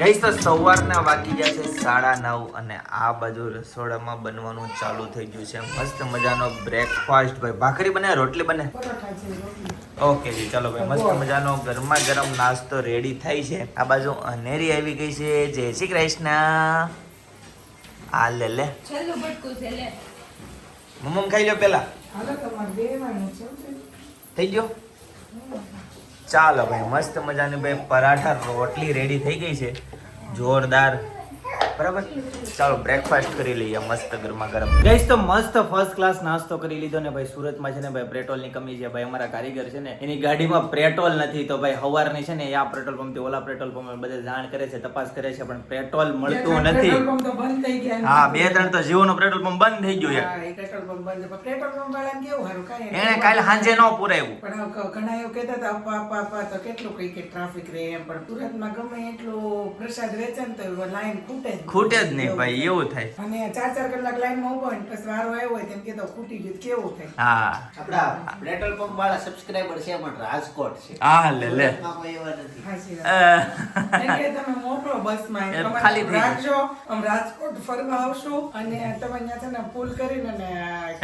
ગઈસ તો સવારના વાગી ગયા છે 9:30 અને આ બાજુ રસોડામાં બનવાનું ચાલુ થઈ ગયું છે મસ્ત મજાનો બ્રેકફાસ્ટ. ભાઈ ભાખરી બને રોટલી બને? ઓકે જી ચાલો ભાઈ મસ્ત મજાનો ગરમા ગરમ નાસ્તો રેડી થાય છે. આ બાજુ અનેરી આવી ગઈ છે. જય શ્રી કૃષ્ણ. આ લે લે છેલ્લું બટકું છે લે. મમ્મ ખાઈ લો પેલા. થઈ ગયો? ચાલો ભાઈ મસ્ત મજાની ભાઈ પરાઠા રોટલી રેડી થઈ ગઈ છે જોરદાર. બરાબર ચાલો બ્રેકફાસ્ટ કરી લઈએ મસ્ત ગરમા ગરમ. ગઈસ તો મસ્ત ફર્સ્ટ ક્લાસ નાસ્તો કરી લીધો ને ભાઈ. સુરતમાં છે ને ભાઈ પેટ્રોલની કમી છે ભાઈ. અમારા કારીગર છે ને એની ગાડીમાં પેટ્રોલ નથી તો ભાઈ હવારની છે ને આ પેટ્રોલ પંપ થી ઓલા પેટ્રોલ પંપ બધે જાણ કરે છે, તપાસ કરે છે પણ પેટ્રોલ મળતું નથી. હા 2-3 તો જીઓનો પેટ્રોલ પંપ બંધ થઈ ગયો. એને કાલે સાંજે ન પુરાયું પણ ઘણા એવું કહેતા હતા તો કેટલું કઈ કે ટ્રાફિક રહે એમ, પણ સુરતમાં ગમે એટલું પ્રસાદ વેચે ને તો લાઈન ખૂટે જ નહીં ભાઈ, એવું થાય. અને 4-4 કલાક લાઈનમાં ઉભો હોય પછી વારો આવ્યો હોય તેમ કે તો ખૂટી ગયું કેવું થાય. હા આપડા પેટ્રોલ પંપ વાળા સબસ્ક્રાઇબર છે પણ રાજકોટ છે. હા લે લે કોઈ એવા નથી. હાચી વાત. એમ કે તમે મોકલો બસમાં એ તમે ખાલી થઈ રાખજો, આમ રાજકોટ ફરવા આવશું અને તમે ત્યાં છે ને પુલ કરીને ને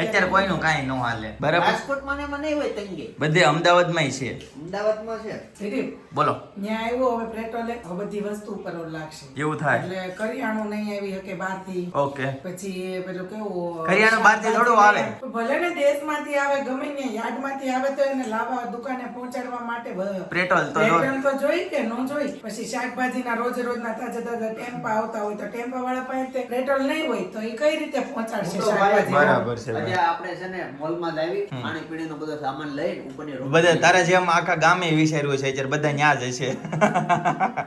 અત્યારે કોઈનું કાંઈ ન હાલે. બરાબર રાજકોટમાં ને મને હોય તંગે. બધે અમદાવાદમાંય છે. અમદાવાદમાં છે. દિલીપ બોલો ત્યાં આવ્યો હવે પેટ્રોલે બધી વસ્તુ ઉપર લાગશે એવું થાય. એટલે કરિયાણું નહીં આવી શકે બહારથી. ઓકે પછી પેલું કેવું કરિયાણું બહારથી થોડું આવે. ભલે ને દેશમાંથી આવે ગમે ને યાર્ડમાંથી આવે તો એને લાવવા દુકાને પહોંચાડવા માટે પેટ્રોલ તો પેટ્રોલ તો જોઈ કે ન જોઈ. પછી શાકભાજીના રોજના તાજા ટેમ્પા આવતા હોય તો ટેમ્પા વાળા પાસે પેટ્રોલ નહીં હોય તો એ કઈ રીતે પહોંચાડશે શાકભાજી? બરાબર છે આજે આપણે છે ને મોલમાં જ આવી ખાણી પીણીનો બધો સામાન લઈને ઉપરની room બધા તારા જેમ આખા ગામે વિચાર્યું છે અત્યારે બધા ન્યા જ હશે.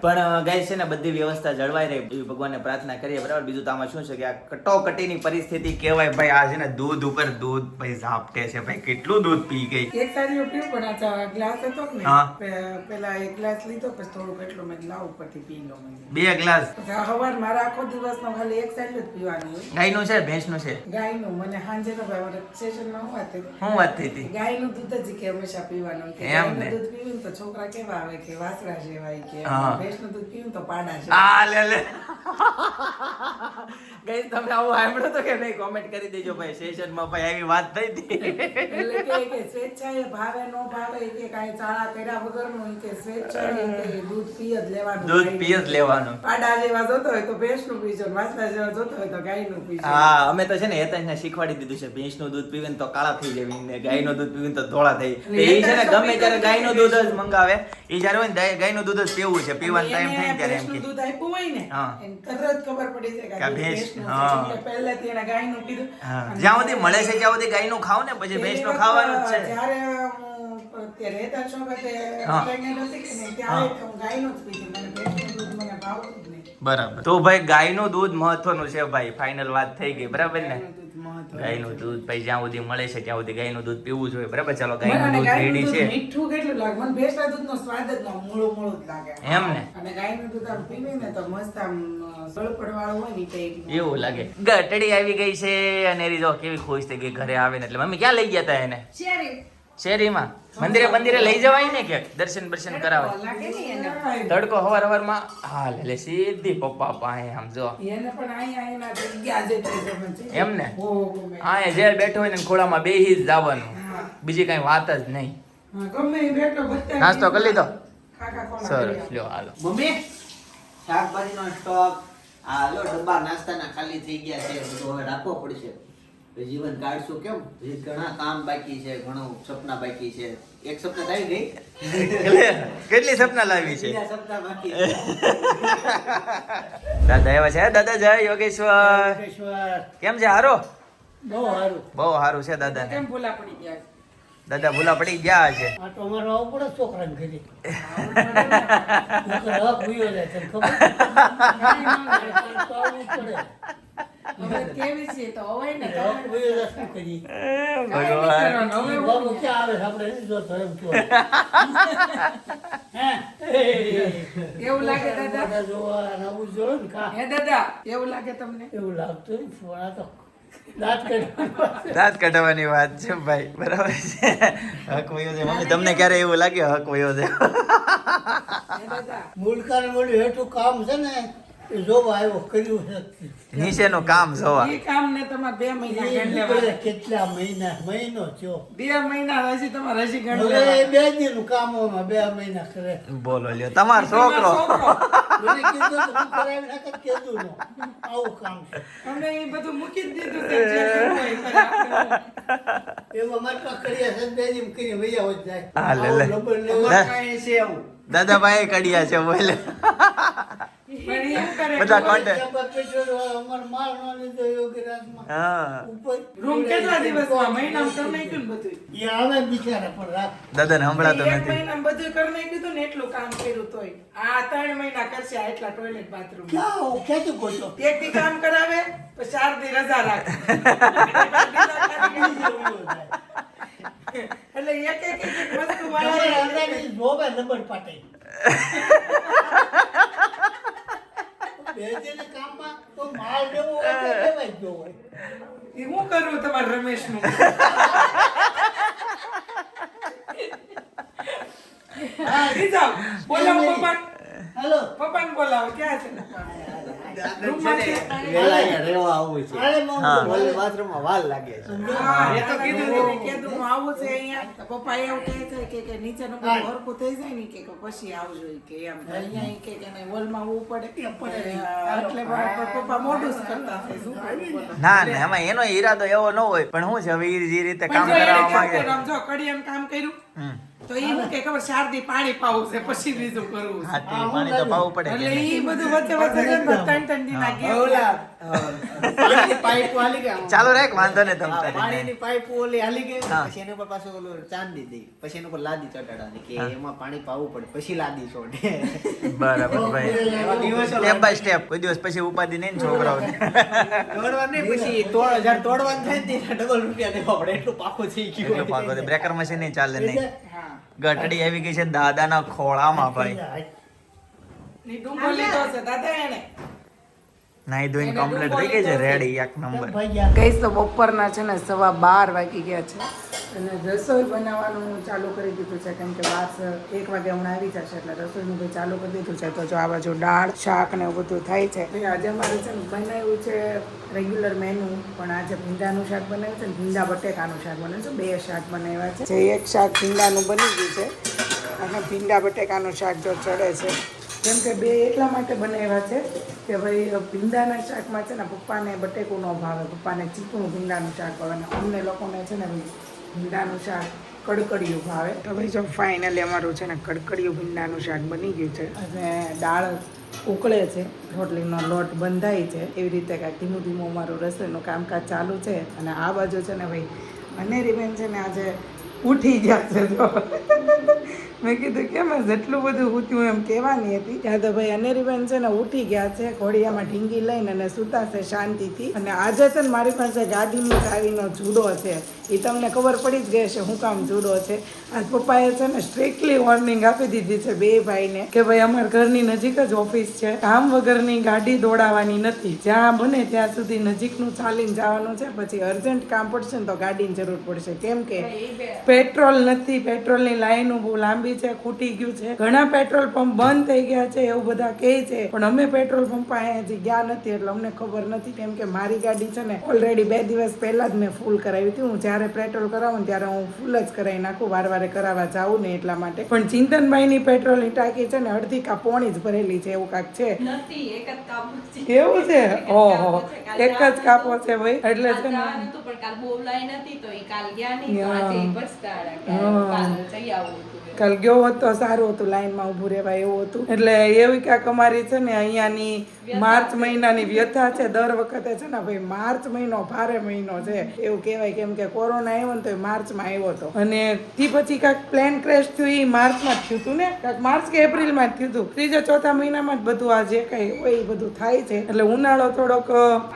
પણ ગાઈસ છે ને બધી વ્યવસ્થા જળવાઈ રહે એવી ભગવાનને પ્રાર્થના કરીએ. બરાબર બીજું તો આમાં શું છે કે આ કટોકટીની પરિસ્થિતિ કહેવાય ભાઈ. આ છે ને દૂધ ઉપર દૂધ ભાઈ ઝાપટે છે ભાઈ. કેટલું દૂધ પી ગઈ. એક સારી પીવું પણ આ ગ્લાસ હતો ને હા. પેલા એક ગ્લાસ લીધો પછી થોડું એટલું મેં લાવ ઉપરથી પી લો. 2 ગ્લાસ સવાર મારા આખો દિવસનો ખાલી એક સાઈડ જ પીવાનું હોય. ગાયનું છે ભેંસનું છે? ગાયનું. મને સાંજે તો ભાઈ મારે સેશનમાં હું વાત હતી. શું વાત થઈ હતી? ગાયનું દૂધ જ કે હંમેશા પીવાનું. કે એમ ગાયનું ને. દૂધ પીવું ને તો છોકરા કેવા આવે કે વાસરા જેવાય કે હા. ભેંસનું દૂધ પીવું તો પાડા છે. આ લે લે ગાઈસ તમે આવું સાંભળો તો કે નહીં કોમેન્ટ કરી દેજો ભાઈ. સેશનમાં ભાઈ આવી વાત થઈ હતી. એટલે કે સ્વેચ્છાએ ભાવે નો ભાવે કે કાંઈ ચાળા કર્યા વગરનું કે સ્વેચ્છાએ કે દૂધ પી જ લેવાનું. દૂધ પી જ લેવાનું. પાડા જેવા જોતો હોય તો ભેંસનું પીજો, વાસરા જેવા જોતો હોય તો ગાયનું પીજો. હા અમે તો છે ને હેતાંશને શીખવાડી દીધું છે ભેંસનું દૂધ પીવે ને તો કાળા થઈ જાય ને ગાયનું દૂધ પીવે ને તો ધોળા થઈ. તો એ છે ને ગમે ત્યારે ગાયનું દૂધ જ મંગાવે. એ જ્યારે હોય ને ગાયનું દૂધ જ પીવું છે. પીવાનો ટાઈમ થાય ને ત્યારે એમ ભેંસનું કે દૂધ આપ્યું હોય ને હા. એને તરત ખબર પડી જાય કે કે આ ભેંસ, ભેંસનું છે. હા. એટલે પહેલેથી એને ગાયનું પીધું. હા. અને જ્યાં સુધી મળે છે ત્યાં સુધી ગાયનું ખાવ ને પછી ભેંસનું ખાવાનું જ છે. જ્યારે હું અત્યારે રહેતા છો વખતે હા. pregnant હતી કે નહીં, ત્યારે તો હું ગાયનું જ પીતી. મને ભેંસનું દૂધ મને ભાવતું જ નહીં. બરાબર. તો ભાઈ ગાયનું દૂધ મહત્વનું છે ભાઈ. ફાઇનલ વાત થઈ ગઈ. બરાબર ને? ગાયનું દૂધ મહત્વનું. ગાયનું દૂધ ભાઈ જ્યાં સુધી મળે છે ત્યાં સુધી ગાયનું દૂધ પીવું જોઈએ. બરાબર ચાલો મને ગાયનું અને દૂધ ગાયનું રેડી દૂધ છે. મીઠું કેટલું લાગે? મને ભેંસના દૂધનો સ્વાદ જ ન મોળું મોળું જ લાગે. એમ ને? અને ગાયનું દૂધ આમ પીવે ને તો મસ્ત આમ સળપડવાળું હોય ને એ ટાઈપનું. એવું લાગે. ગટડી આવી ગઈ છે અને એરી જો કેવી ખુશ થઈ ગઈ ઘરે આવીને. એટલે મમ્મી ક્યાં લઈ ગયા હતા એને? શેરી. શેરીમાં મંદિરે લઈ જવાય ને કે દર્શન બર્શન કરાવે. લાગે ને એને. તડકો હવાર હા લે સીધી પપ્પા પાસે આમ જો એને પણ અહીંયા એના જગ્યા જેટલી ગમે છે. એમ ને? બહુ ગમે. હા એ જે બેઠો હોય ને ખોળામાં બેહી જ જવાનું. હા. બીજી કઈ વાત જ નહીં. હા, ગમે એ બેઠો બધા નાસ્તો કરી લીધો? ખાખા ખોળા સરસ કર્યા. લ્યો હાલો. મમ્મી શાકભાજીનો સ્ટોક આ લો ડબ્બા નાસ્તાના ખાલી થઈ ગયા છે. બધું હવે રાખવો પડશે. તો જીવન કાઢશું કેમ? હજી ઘણા કામ બાકી છે, ઘણું સપના બાકી છે. એક સપના આવી ગઈ. કેટલી સપના લાવી છે? બીજા સપના બાકી છે. દાદા એવા છે. દાદા જય યોગેશ્વર. કેમ છે? હારો? બહુ સારું. બહુ સારું છે દાદાને. કેમ ભૂલા પડી ગયા? દાદા ભૂલા પડી ગયા છે. આ તો અમારે આવું પડે છોકરાને ઘરે. નકર હક ભૂયો જાય તને ખબર? તો આવવું પડે. હવે કેવી છે તો હોય ને તો હક ભૂયો જાય શું કરીએ? ભગવાન. હવે બાબુ ક્યાં આવે છે? આપણે નથી જોતો એમ કહો. હે? કેવું લાગે દાદા? બધા જોવા અને આવું જોયું ને કા? હે દાદા કેવું લાગે તમને? એવું લાગતું ને ફોન આ તો દાંત કાઢવાની વાત છે ભાઈ, બરાબર છે. હક વયો છે મમ્મી, તમને ક્યારે એવું લાગે હક વયો છે? મૂળકાને બોલ્યું હેઠું કામ છે ને એ જોવા આવ્યો કર્યું છે નીચેનું કામ જોવા. એ કામ ને તમારે 2 મહિના એ ગણ નીકળે લેવાના. કેટલા મહિનો થયો 2 મહિના હજી તમારે હજી ગણ હવે લેવાના. 2 દિનનું કામોમાં 2 મહિના કરે બોલો લ્યો, તમારો છોકરો. મને કીધું તો હું કરાવી નાખત કીધું નો આવું કામ છે અમને એ બધું મૂકી જ દીધું છે, જે કરવું હોય એ કરે આપણે. એમાં માટલા કર્યા છે 2 દિન કરી વૈયા હોત જાય હા, લે, લે. આવું લબર લેવા દા- કાંઈ છે એવું દાદાભાઈ કડિયા છે બોલે. પણ એમ કરે બધા કે કોન્ટેક્ટ. ત્યાં પેટ્રોલ અમાર માલ નો લીધો યોગીરાજમાં હા, ઉપર રૂમ કેટલા દિવસમાં મહિનામાં કરી નાખ્યું ને બધું? એ આવે બિચારા પણ રાખ દાદાને સંભળાતો એક નથી. મહિનામાં બધું કરી નાખ્યું હતું ને એટલું કામ કર્યું તોય આ 3 મહિના કરશે આ એટલા ટોયલેટ બાથરૂમ ક્યાંથી ગોતો એક દી કામ કરાવે પછી 4 દી રજા રાખે એટલે એક વસ્તુ વાળા જોવે લબર પાટે બે દિન કામમાં તો માલ લેવો હોય તો લેવાય જ હોય એ હું કરું તમારા રમેશ નું હા રીઝા બોલાવો હાલો પપ્પાને બોલાવો ક્યાં છે રૂમમાં છે? વેલા અહીંયા રહેવા આવવું છે. અરે મમ્મી હા. બોલે બાથરૂમમાં વાર લાગે છે. હા, એ તો કીધું હતું ને, કીધું હું આવું છે અહીંયા. તો પપ્પા એવું કહે છે કે નીચેનું બધું હરખું થઈ જાય ને કે પછી આવજો ઈ કે એમ. અહીંયા ઈ કે નહીં, હોલમાં આવવું પડે. એટલે પપ્પા મોઢું જ કરતા થાય. શું કરવું બોલો? ના ના, એમાં એનો ઈરાદો એવો ન હોય, પણ શું છે હવે ઈ જે રીતે કામ પણ જો એને કરાવવા કેમ માંગે. કર્યું, આમ જો કડિયાનું કામ કર્યું હમ. તો ઈ હું કે ખબર 4 દી પાણી પાવું છે પછી બીજું કરવું છે. હા, તે પાણી તો પાવું પડે કે એટલે નહીં? ઈ બધું વચ્ચે વચ્ચે છે ને 3 દીના ગેપ ઓલા, પાણીની પાઇપ હાલી ગઈ. ચાલુ રાખ, વાંધો નહીં તમ હા, તારે. પાણીની પાઇપ ઓલી હાલી ગઈ હા. પછી એની ઉપર પાછું ઓલું ચાંદી દઈ પછી એની ઉપર લાદી ચડાડવાની કે એમાં પાણી પાવું પડે પછી લાદી છોડે. બરાબર ભાઈ, એવા દિવસો સ્ટેપ બાય સ્ટેપ. કોઈ દિવસ પછી ઉપાધિ નહીં ને છોકરાઓને. તોડવાનું નહીં, પછી જ્યારે તોડવાનું થાય ને ત્યારે ડબલ રૂપિયા દેવા પડે એટલું પાકું થઈ ગયું એટલું પાકો છે. બ્રેકર મશીન નહીં ચાલે નહીં. હા. ગઠડી આવી ગઈ છે દાદાના ખોળામાં ભાઈ. ની ડુંગો લીધો છે દાદા એને. નાઈ ધોઈને કમ્પ્લીટ થઈ ગઈ છે, રેડી એક નંબર. ગઈ તો બપોરના છે ને 12:15 વાગી ગયા છે અને રસોઈ બનાવવાનું ચાલુ કરી દીધું છે કેમ કે 1 વાગે હમણાં આવી જશે એટલે રસોઈનું ભાઈ ચાલુ કરી દીધું છે. તો જો આ બાજુ દાળ શાક ને એવું બધું થાય છે. ભાઈ આજે અમારે છે ને બનાવ્યું છે રેગ્યુલર મેનુ, પણ આજે ભીંડાનું શાક બનાવ્યું છે ને ભીંડા બટેકાનું શાક બનાવ્યું છે. 2 શાક બનાવ્યા છે. જે એક શાક ભીંડાનું બની ગયું છે અને ભીંડા બટેકાનું શાક જો ચડે છે. કેમ કે 2 એટલા માટે બનાવ્યા છે કે ભાઈ ભીંડાના શાકમાં છે ને પપ્પાને બટેકું ન ભાવે, પપ્પાને ચીકણું ભીંડાનું શાક ભાવે અને અમને લોકોને છે ને ભાઈ ભીંડાનું શાક કડકડિયું ભાવે. તો ભાઈ જો ફાઇનલી અમારું છે ને કડકડિયું ભીંડાનું શાક બની ગયું છે અને દાળ ઉકળે છે, રોટલીનો લોટ બંધાય છે. એવી રીતે કાંઈક ધીમું ધીમું અમારું રસોઈનું કામકાજ ચાલુ છે. અને આ બાજુ છે ને ભાઈ અનેરીબેન છે ને આજે ઉઠી ગયા છે. જો મેં કીધું કેમ જેટલું બધું ઉઠ્યું એમ કહેવાની હતી ત્યાં તો ભાઈ અનેરીબેન છે ને ઉઠી ગયા છે, ઘોડિયામાં ઢીંગી લઈને અને સૂતાશે શાંતિથી. અને આજે છે ને મારી પાસે ગાડીની ચાવીનો જુડો છે. એ તમને ખબર પડી જ ગઈ છે શું કામ જુડો છે. આજ પપ્પાએ છે ને સ્ટ્રિક્ટલી વોર્નિંગ આપી દીધી છે 2 ભાઈને કે ભાઈ અમારા ઘરની નજીક જ ઓફિસ છે, કામ વગરની ગાડી દોડાવવાની નથી. જ્યાં બને ત્યાં સુધી નજીકનું ચાલીને જવાનું છે. પછી અર્જન્ટ કામ પડશે ને તો ગાડીની જરૂર પડશે. કેમ કે પેટ્રોલ નથી, પેટ્રોલની લાઈનો બહુ લાંબી છે, ખૂટી ગયું છે. ઘણા પેટ્રોલ પંપ બંધ થઈ ગયા છે એવું બધા કહે છે, પણ અમે પેટ્રોલ પંપ પાસે હજી ગયા નથી એટલે અમને ખબર નથી. કેમ કે મારી ગાડી છે ને ઓલરેડી 2 દિવસ પહેલા જ મેં ફૂલ કરાવી હતી. હું જ્યારે પેટ્રોલ કરાવું ને ત્યારે હું ફૂલ જ કરાવી નાખું, વારે કરાવવા જાઉં ને એટલા માટે. પણ ચિંતનભાઈની પેટ્રોલની ટાંકી છે ને અડધી કા પોણી જ ભરેલી છે એવું કાંક છે. નથી, એક જ કાપો છે. એવું છે? ઓહો, એક જ કાપો છે ભાઈ. એટલે છે ને કાલ નહોતું, પણ કાલ બહુ લાઈન હતી તો ઈ કાલ ગયા નહીં, તો હા. આજે ઈ બચતા રહ્યા કે હા. કાલ જઈ આવું હતું. કાલ ગયો હોત તો સારું હતું, લાઈનમાં ઊભું રહેવાય એવું હતું. એટલે એવી કાંક અમારી છે ને અહીંયાની માર્ચ મહિનાની વ્યથા છે. દર વખતે છે ને ભાઈ માર્ચ મહિનો ભારે મહિનો છે એવું કહેવાય. કેમ કે કોરોના આવ્યો ને તો એ માર્ચમાં આવ્યો હતો અને થી પછી કાંક પ્લેન ક્રેશ થયું એ માર્ચમાં જ થયું હતું ને, કાંક માર્ચ કે એપ્રિલમાં જ થયું હતું. 3-4 મહિનામાં જ બધું આ જે કંઈ હોય એ બધું થાય છે. એટલે ઉનાળો થોડોક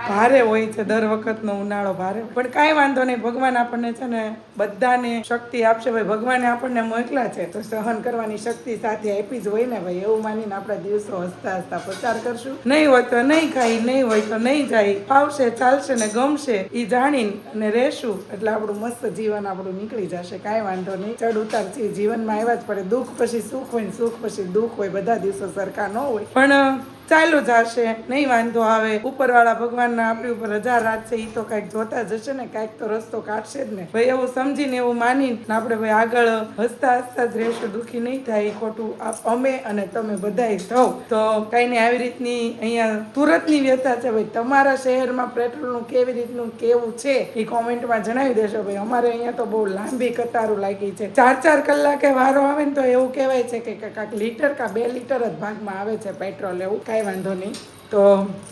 ભારે હોય છે, દર વખતનો ઉનાળો ભારે. પણ કાંઈ વાંધો નહીં, ભગવાન આપણને છે ને બધાને શક્તિ આપશે. ભાઈ ભગવાને આપણને મોકલા છે તો સહન કરવાની શક્તિ સાથે આપી જ હોય ને ભાઈ, એવું માનીને આપણા દિવસો હસતા હસતા પસાર કરશું. નહીં હોય તો નહીં ખાઈ, નહીં હોય તો નહીં જાય, આવશે ચાલશે ને ગમશે એ જાણીને અને રહેશું એટલે આપણું મસ્ત જીવન આપણું નીકળી જશે. કાંઈ વાંધો નહીં, ચડ ઉતાર છે જીવનમાં આવ્યા જ પડે. દુઃખ પછી સુખ હોય ને સુખ પછી દુઃખ હોય, બધા દિવસો સરખા ન હોય, પણ ચાલુ જશે, નહીં વાંધો આવે. ઉપરવાળા ભગવાનના આપણી ઉપર હજાર રાત છે, એ તો કાંઈક જોતા જશે ને, કાંઈક તો રસ્તો કાઢશે જ ને ભાઈ. એવું સમજીને એવું માનીને આપણે ભાઈ આગળ હસતા હસતા જ રહેશું, દુઃખી નહીં થાય. ખોટું અમે અને તમે બધાય થવ તો કાંઈ નહીં. આવી રીતની અહીંયા સુરતની વ્યથા છે ભાઈ. તમારા શહેરમાં પેટ્રોલનું કેવી રીતનું કેવું છે એ કોમેન્ટમાં જણાવી દેશો ભાઈ. અમારે અહીંયા તો બહુ લાંબી કતારો લાગી છે. 4-4 કલાકે વારો આવે ને તો એવું કહેવાય છે કે કાંઈક લીટર કા 2 લીટર જ ભાગમાં આવે છે પેટ્રોલ. એવું કાંઈ વાંધો નહીં. તો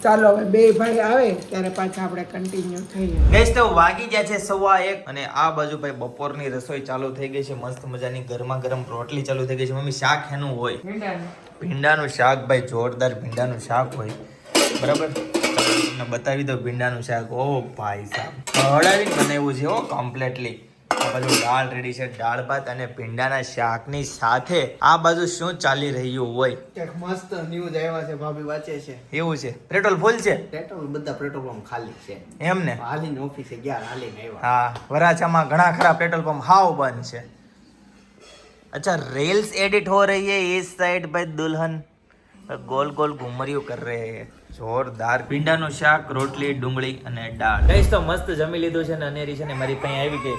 ચાલો હવે બે ભાઈ આવે ત્યારે પાછા આપણે કન્ટિન્યુ થઈએ. ગઈસ તો વાગી ગયા છે 1:15 અને આ બાજુ ભાઈ બપોરની રસોઈ ચાલુ થઈ ગઈ છે. મસ્ત મજાની ગરમા ગરમ રોટલી ચાલુ થઈ ગઈ છે. મમ્મી શાક એનું હોય ભીંડાનું શાક ભાઈ, જોરદાર ભીંડાનું શાક હોય. બરાબર, તમને બતાવી દો ભીંડાનું શાક. ઓ ભાઈ સાહેબ હળાવીને બનાવ્યું છે હો કમ્પ્લીટલી. આ બાજુ દાળ રેડી છે, દાળ ભાત અને ભીંડાના શાકની સાથે આ બાજુ શું ચાલી રહ્યું હોય? એક મસ્ત ન્યૂઝ આવ્યા છે, ભાભી વાંચે છે. એવું છે? પેટ્રોલ ફૂલ છે? પેટ્રોલ બધા પેટ્રોલ પંપ ખાલી છે. એમ ને? હાલીને ઓફિસે ગયા, હાલીને આવ્યા. હા, વરાછામાં ઘણા ખરા પેટ્રોલ પંપ હાવ બંધ છે. अच्छा रील्स एडिट हो रही है इस साइड भाई, दुल्हन गोल गोल घुमरियो कर रहे हैं. જોરદાર ભીંડાનું શાક, રોટલી, ડુંગળી અને દાળ. ગઈસ તો મસ્ત જમી લીધું છે ને અનેરી છે ને મારી પાસે આવી ગઈ.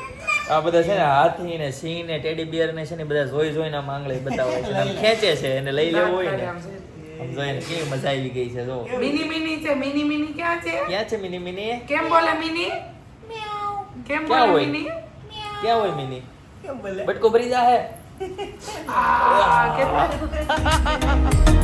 આ બધા છે ને હાથી ને સિંહ ને ટેડી બિયર ને છે ને બધા જોઈ ના માંગલે બતાવે છે, આમ ખેંચે છે એને લઈ લેવું હોય ને. આમ જોઈને કેવી મજા આવી ગઈ છે. જો મિની મિની છે. મિની મિની ક્યાં છે? ક્યાં છે મિની મિની? કેમ બોલે મિની? કેમ ક્યાં બોલે હોય? મિની? ક્યાં હોય મિની? બટકો ભરી જા હે. આ કેટલા